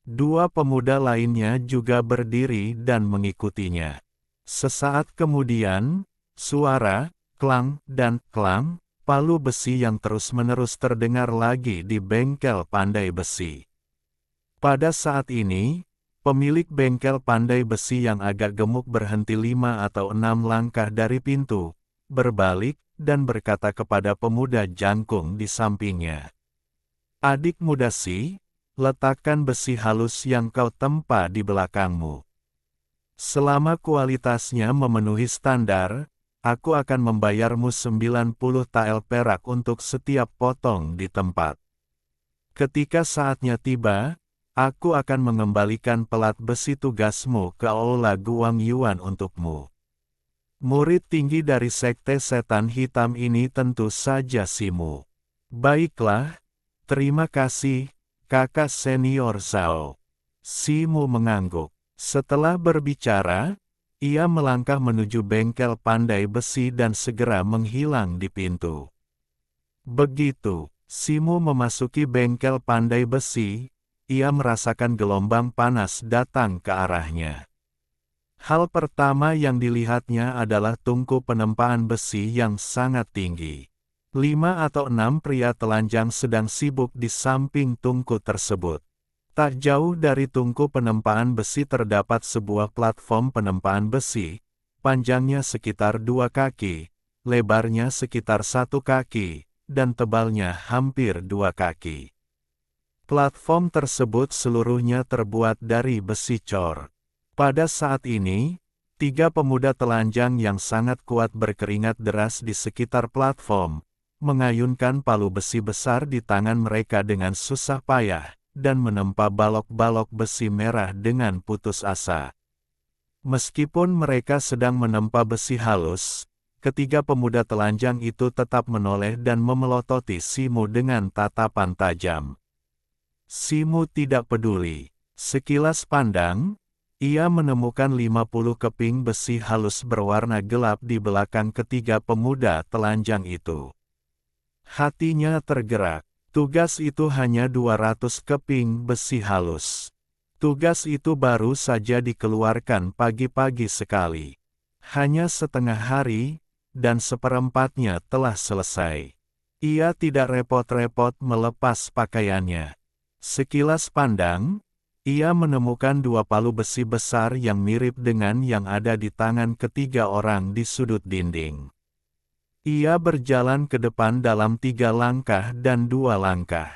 Dua pemuda lainnya juga berdiri dan mengikutinya. Sesaat kemudian, suara, klang, dan klang, palu besi yang terus-menerus terdengar lagi di bengkel pandai besi. Pada saat ini, pemilik bengkel pandai besi yang agak gemuk berhenti 5 atau 6 langkah dari pintu, berbalik, dan berkata kepada pemuda jangkung di sampingnya. Adik muda Si, letakkan besi halus yang kau tempa di belakangmu. Selama kualitasnya memenuhi standar, aku akan membayarmu 90 tael perak untuk setiap potong di tempat. Ketika saatnya tiba, aku akan mengembalikan pelat besi tugasmu ke Aula Guang Yuan untukmu. Murid tinggi dari Sekte Setan Hitam ini tentu saja Simu. Baiklah, terima kasih, kakak senior Zhao. Simu mengangguk. Setelah berbicara, ia melangkah menuju bengkel pandai besi dan segera menghilang di pintu. Begitu, Simu memasuki bengkel pandai besi, ia merasakan gelombang panas datang ke arahnya. Hal pertama yang dilihatnya adalah tungku penempaan besi yang sangat tinggi. 5 atau 6 pria telanjang sedang sibuk di samping tungku tersebut. Tak jauh dari tungku penempaan besi terdapat sebuah platform penempaan besi, panjangnya sekitar 2 kaki, lebarnya sekitar 1 kaki, dan tebalnya hampir 2 kaki. Platform tersebut seluruhnya terbuat dari besi cor. Pada saat ini, 3 pemuda telanjang yang sangat kuat berkeringat deras di sekitar platform, mengayunkan palu besi besar di tangan mereka dengan susah payah, dan menempa balok-balok besi merah dengan putus asa. Meskipun mereka sedang menempa besi halus, ketiga pemuda telanjang itu tetap menoleh dan memelototi Simu dengan tatapan tajam. Simu tidak peduli. Sekilas pandang, ia menemukan 50 keping besi halus berwarna gelap di belakang ketiga pemuda telanjang itu. Hatinya tergerak. Tugas itu hanya 200 keping besi halus. Tugas itu baru saja dikeluarkan pagi-pagi sekali. Hanya setengah hari, dan seperempatnya telah selesai. Ia tidak repot-repot melepas pakaiannya. Sekilas pandang, ia menemukan 2 palu besi besar yang mirip dengan yang ada di tangan ketiga orang di sudut dinding. Ia berjalan ke depan dalam 3 langkah dan 2 langkah.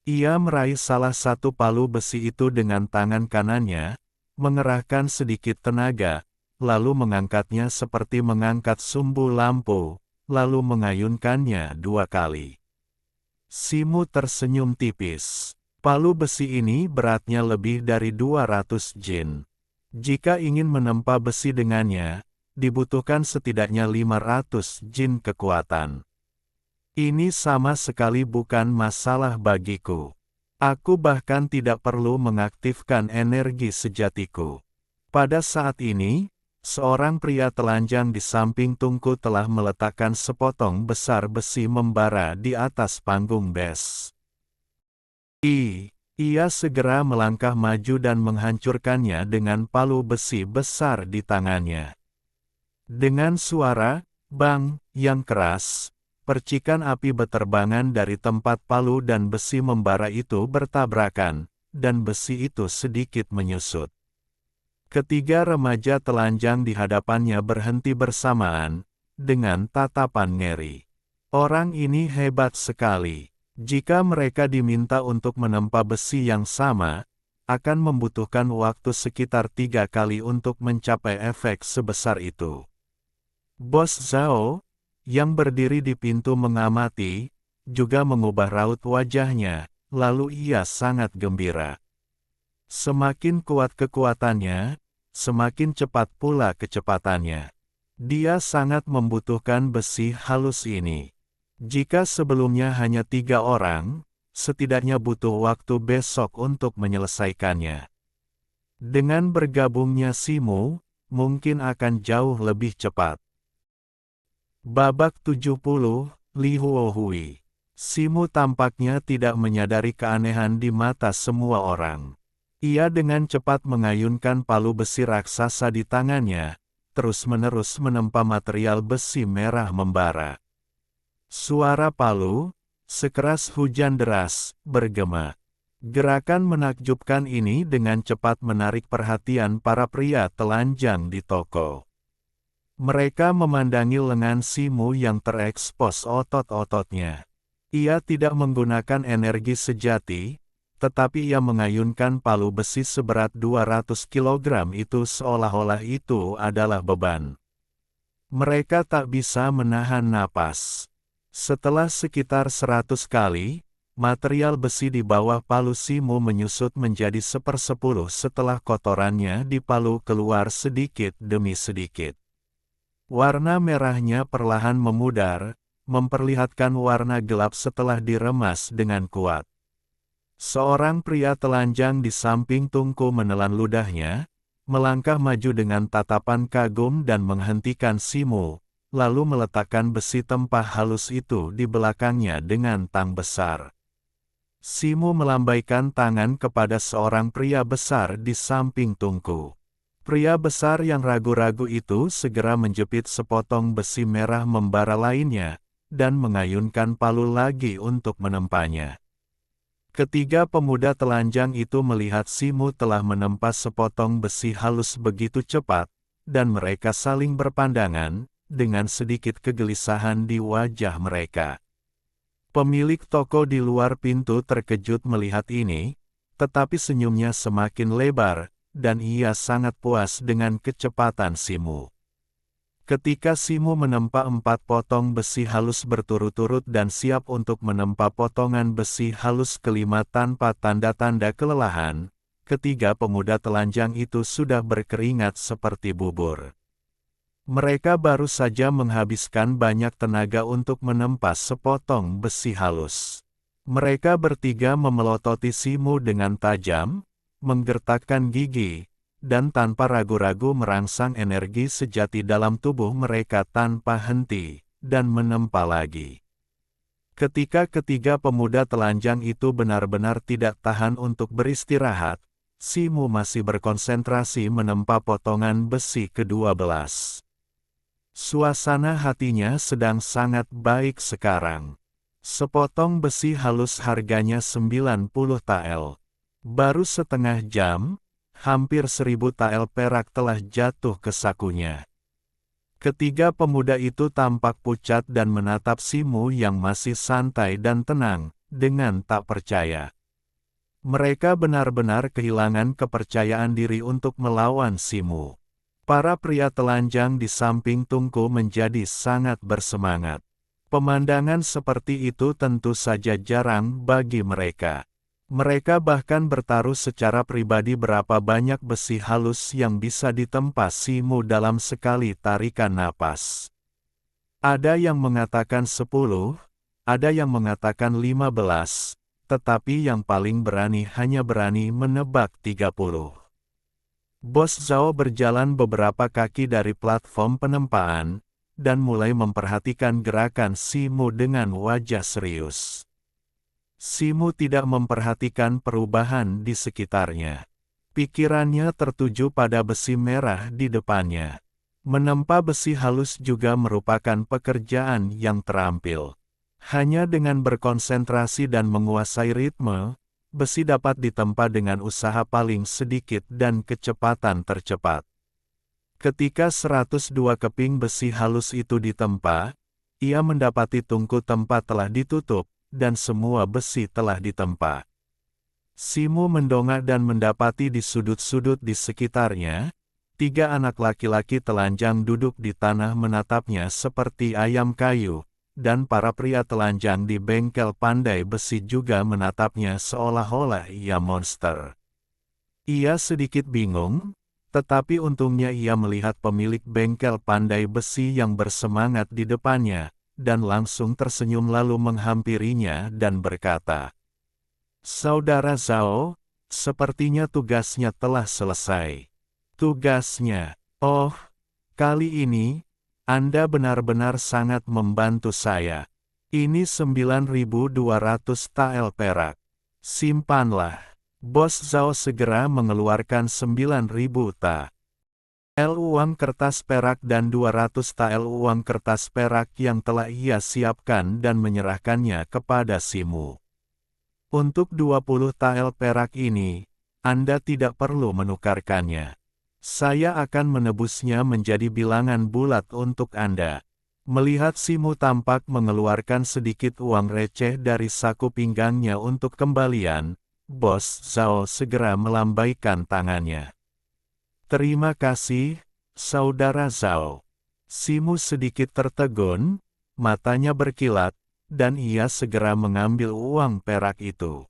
Ia meraih salah satu palu besi itu dengan tangan kanannya, mengerahkan sedikit tenaga, lalu mengangkatnya seperti mengangkat sumbu lampu, lalu mengayunkannya 2 kali. Simu tersenyum tipis. Palu besi ini beratnya lebih dari 200 jin. Jika ingin menempa besi dengannya, dibutuhkan setidaknya 500 jin kekuatan. Ini sama sekali bukan masalah bagiku. Aku bahkan tidak perlu mengaktifkan energi sejatiku. Pada saat ini, Seorang pria telanjang di samping Tungku telah meletakkan sepotong besar besi membara di atas panggung bes. Ia segera melangkah maju dan menghancurkannya dengan palu besi besar di tangannya. Dengan suara "bang" yang keras, percikan api beterbangan dari tempat palu dan besi membara itu bertabrakan, dan besi itu sedikit menyusut. Ketiga remaja telanjang di hadapannya berhenti bersamaan, dengan tatapan ngeri. Orang ini hebat sekali. Jika mereka diminta untuk menempa besi yang sama, akan membutuhkan waktu sekitar 3 kali untuk mencapai efek sebesar itu. Bos Zhao, yang berdiri di pintu mengamati, juga mengubah raut wajahnya, lalu ia sangat gembira. Semakin kuat kekuatannya, semakin cepat pula kecepatannya. Dia sangat membutuhkan besi halus ini. Jika sebelumnya hanya 3 orang, setidaknya butuh waktu besok untuk menyelesaikannya. Dengan bergabungnya Simu, mungkin akan jauh lebih cepat. Babak 70, Li Huohui. Simu tampaknya tidak menyadari keanehan di mata semua orang. Ia dengan cepat mengayunkan palu besi raksasa di tangannya, terus-menerus menempa material besi merah membara. Suara palu, sekeras hujan deras, bergema. Gerakan menakjubkan ini dengan cepat menarik perhatian para pria telanjang di toko. Mereka memandangi lengan Simu yang terekspos otot-ototnya. Ia tidak menggunakan energi sejati, tetapi ia mengayunkan palu besi seberat 200 kg itu seolah-olah itu adalah beban. Mereka tak bisa menahan napas. Setelah sekitar 100 kali, material besi di bawah palu Simu menyusut menjadi 1/10 setelah kotorannya di palu keluar sedikit demi sedikit. Warna merahnya perlahan memudar, memperlihatkan warna gelap setelah diremas dengan kuat. Seorang pria telanjang di samping Tungku menelan ludahnya, melangkah maju dengan tatapan kagum dan menghentikan Simu, lalu meletakkan besi tempah halus itu di belakangnya dengan tang besar. Simu melambaikan tangan kepada seorang pria besar di samping Tungku. Pria besar yang ragu-ragu itu segera menjepit sepotong besi merah membara lainnya, dan mengayunkan palu lagi untuk menempanya. Ketiga pemuda telanjang itu melihat Simu telah menempa sepotong besi halus begitu cepat, dan mereka saling berpandangan, dengan sedikit kegelisahan di wajah mereka. Pemilik toko di luar pintu terkejut melihat ini, tetapi senyumnya semakin lebar, dan ia sangat puas dengan kecepatan Simu. Ketika Simu menempa 4 potong besi halus berturut-turut dan siap untuk menempa potongan besi halus kelima tanpa tanda-tanda kelelahan, ketiga pemuda telanjang itu sudah berkeringat seperti bubur. Mereka baru saja menghabiskan banyak tenaga untuk menempa sepotong besi halus. Mereka bertiga memelototi Simu dengan tajam, menggertakkan gigi, dan tanpa ragu-ragu merangsang energi sejati dalam tubuh mereka tanpa henti, dan menempa lagi. Ketika ketiga pemuda telanjang itu benar-benar tidak tahan untuk beristirahat, Simu masih berkonsentrasi menempa potongan besi ke-12. Suasana hatinya sedang sangat baik sekarang. Sepotong besi halus harganya 90 tael. Baru setengah jam, hampir 1000 tael perak telah jatuh ke sakunya. Ketiga pemuda itu tampak pucat dan menatap Simu yang masih santai dan tenang, dengan tak percaya. Mereka benar-benar kehilangan kepercayaan diri untuk melawan Simu. Para pria telanjang di samping Tungku menjadi sangat bersemangat. Pemandangan seperti itu tentu saja jarang bagi mereka. Mereka bahkan bertaruh secara pribadi berapa banyak besi halus yang bisa ditempa Simu dalam sekali tarikan napas. Ada yang mengatakan 10, ada yang mengatakan 15, tetapi yang paling berani hanya berani menebak 30. Bos Zhao berjalan beberapa kaki dari platform penempaan, dan mulai memperhatikan gerakan Simu dengan wajah serius. Simu tidak memperhatikan perubahan di sekitarnya. Pikirannya tertuju pada besi merah di depannya. Menempa besi halus juga merupakan pekerjaan yang terampil. Hanya dengan berkonsentrasi dan menguasai ritme, besi dapat ditempa dengan usaha paling sedikit dan kecepatan tercepat. Ketika 102 keping besi halus itu ditempa, ia mendapati tungku tempat telah ditutup, dan semua besi telah ditempa. Simu mendongak dan mendapati di sudut-sudut di sekitarnya, 3 anak laki-laki telanjang duduk di tanah menatapnya seperti ayam kayu, dan para pria telanjang di bengkel pandai besi juga menatapnya seolah-olah ia monster. Ia sedikit bingung, tetapi untungnya ia melihat pemilik bengkel pandai besi yang bersemangat di depannya, dan langsung tersenyum lalu menghampirinya dan berkata, "Saudara Zhao, sepertinya tugasnya telah selesai." "Tugasnya? Oh, kali ini, Anda benar-benar sangat membantu saya. Ini 9.200 tael perak. Simpanlah." Bos Zhao segera mengeluarkan 9.000 tael uang kertas perak dan 200 tael uang kertas perak yang telah ia siapkan dan menyerahkannya kepada Simu. "Untuk 20 tael perak ini, Anda tidak perlu menukarkannya. Saya akan menebusnya menjadi bilangan bulat untuk Anda." Melihat Simu tampak mengeluarkan sedikit uang receh dari saku pinggangnya untuk kembalian, Bos Zhao segera melambaikan tangannya. "Terima kasih, Saudara Zhao." Simu sedikit tertegun, matanya berkilat, dan ia segera mengambil uang perak itu.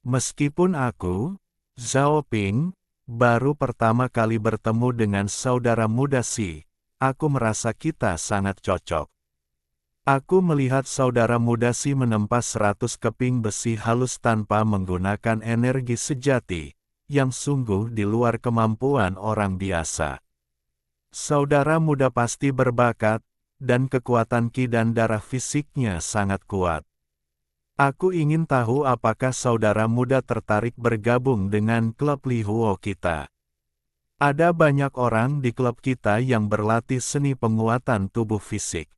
"Meskipun aku, Zhao Ping, baru pertama kali bertemu dengan saudara muda Si, aku merasa kita sangat cocok. Aku melihat saudara muda Si menempa 100 keping besi halus tanpa menggunakan energi sejati, yang sungguh di luar kemampuan orang biasa. Saudara muda pasti berbakat, dan kekuatan ki dan darah fisiknya sangat kuat. Aku ingin tahu apakah saudara muda tertarik bergabung dengan klub Li Huo kita. Ada banyak orang di klub kita yang berlatih seni penguatan tubuh fisik.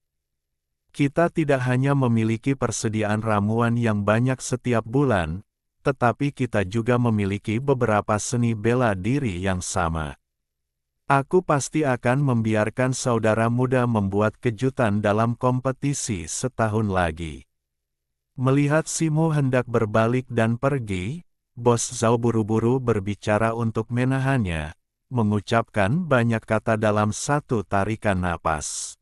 Kita tidak hanya memiliki persediaan ramuan yang banyak setiap bulan, tetapi kita juga memiliki beberapa seni bela diri yang sama. Aku pasti akan membiarkan saudara muda membuat kejutan dalam kompetisi setahun lagi." Melihat Simu hendak berbalik dan pergi, Bos Zhao buru-buru berbicara untuk menahannya, mengucapkan banyak kata dalam satu tarikan napas.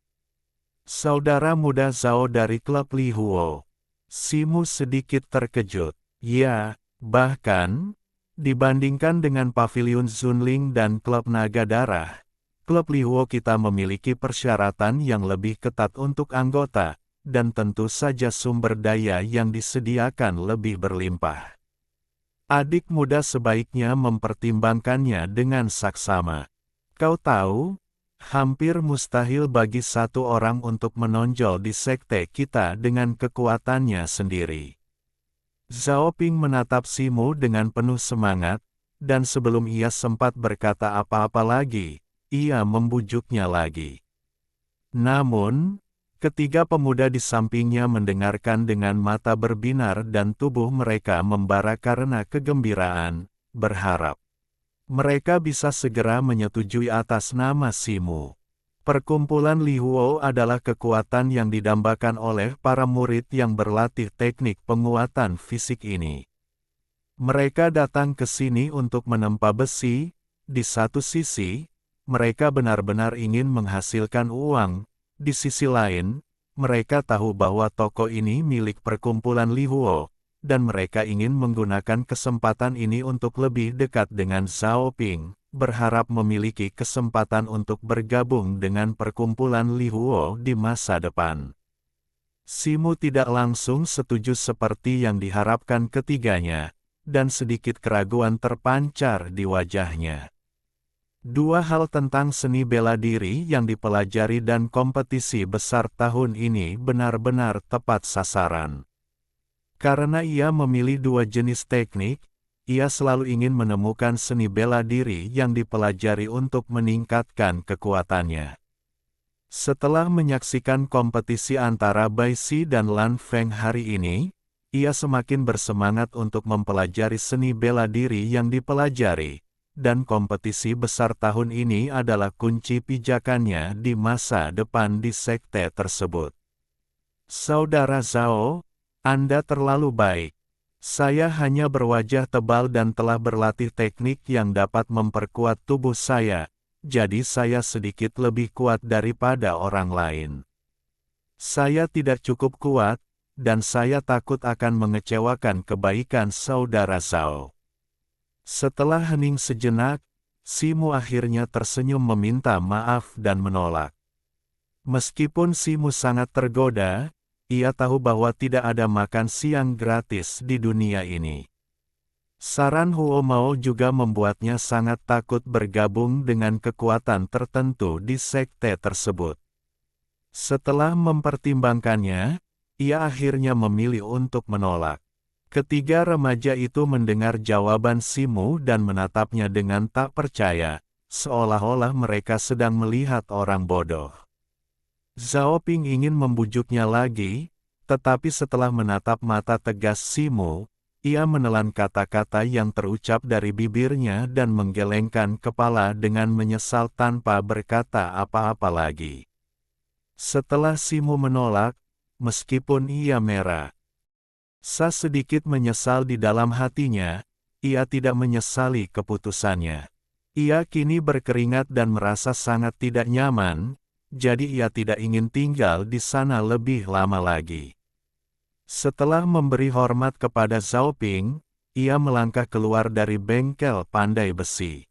"Saudara muda Zhao dari klub Li Huo." Simu sedikit terkejut. "Ya, bahkan, dibandingkan dengan Paviliun Zunling dan klub Naga Darah, klub Li Huo kita memiliki persyaratan yang lebih ketat untuk anggota, dan tentu saja sumber daya yang disediakan lebih berlimpah. Adik muda sebaiknya mempertimbangkannya dengan saksama. Kau tahu, hampir mustahil bagi satu orang untuk menonjol di sekte kita dengan kekuatannya sendiri." Zhao Ping menatap Simu dengan penuh semangat, dan sebelum ia sempat berkata apa-apa lagi, ia membujuknya lagi. Namun, ketiga pemuda di sampingnya mendengarkan dengan mata berbinar dan tubuh mereka membara karena kegembiraan, berharap mereka bisa segera menyetujui atas nama Simu. Perkumpulan Li Huo adalah kekuatan yang didambakan oleh para murid yang berlatih teknik penguatan fisik ini. Mereka datang ke sini untuk menempa besi. Di satu sisi, mereka benar-benar ingin menghasilkan uang. Di sisi lain, mereka tahu bahwa toko ini milik perkumpulan Li Huo, dan mereka ingin menggunakan kesempatan ini untuk lebih dekat dengan Zhao Ping, berharap memiliki kesempatan untuk bergabung dengan perkumpulan Li Huo di masa depan. Simu tidak langsung setuju seperti yang diharapkan ketiganya, dan sedikit keraguan terpancar di wajahnya. Dua hal tentang seni bela diri yang dipelajari dan kompetisi besar tahun ini benar-benar tepat sasaran. Karena ia memilih dua jenis teknik, ia selalu ingin menemukan seni bela diri yang dipelajari untuk meningkatkan kekuatannya. Setelah menyaksikan kompetisi antara Bai Xi dan Lan Feng hari ini, ia semakin bersemangat untuk mempelajari seni bela diri yang dipelajari. Dan kompetisi besar tahun ini adalah kunci pijakannya di masa depan di sekte tersebut. Saudara Zhao, Anda terlalu baik. Saya hanya berwajah tebal dan telah berlatih teknik yang dapat memperkuat tubuh saya, jadi saya sedikit lebih kuat daripada orang lain. Saya tidak cukup kuat, dan saya takut akan mengecewakan kebaikan Saudara Zhao. Setelah hening sejenak, Simu akhirnya tersenyum meminta maaf dan menolak. Meskipun Simu sangat tergoda, ia tahu bahwa tidak ada makan siang gratis di dunia ini. Saran Huo Mao juga membuatnya sangat takut bergabung dengan kekuatan tertentu di sekte tersebut. Setelah mempertimbangkannya, ia akhirnya memilih untuk menolak. Ketiga remaja itu mendengar jawaban Simu dan menatapnya dengan tak percaya, seolah-olah mereka sedang melihat orang bodoh. Zhao Ping ingin membujuknya lagi, tetapi setelah menatap mata tegas Simu, ia menelan kata-kata yang terucap dari bibirnya dan menggelengkan kepala dengan menyesal tanpa berkata apa-apa lagi. Setelah Simu menolak, meskipun ia merah, sedikit menyesal di dalam hatinya, ia tidak menyesali keputusannya. Ia kini berkeringat dan merasa sangat tidak nyaman, jadi ia tidak ingin tinggal di sana lebih lama lagi. Setelah memberi hormat kepada Zhao Ping, ia melangkah keluar dari bengkel pandai besi.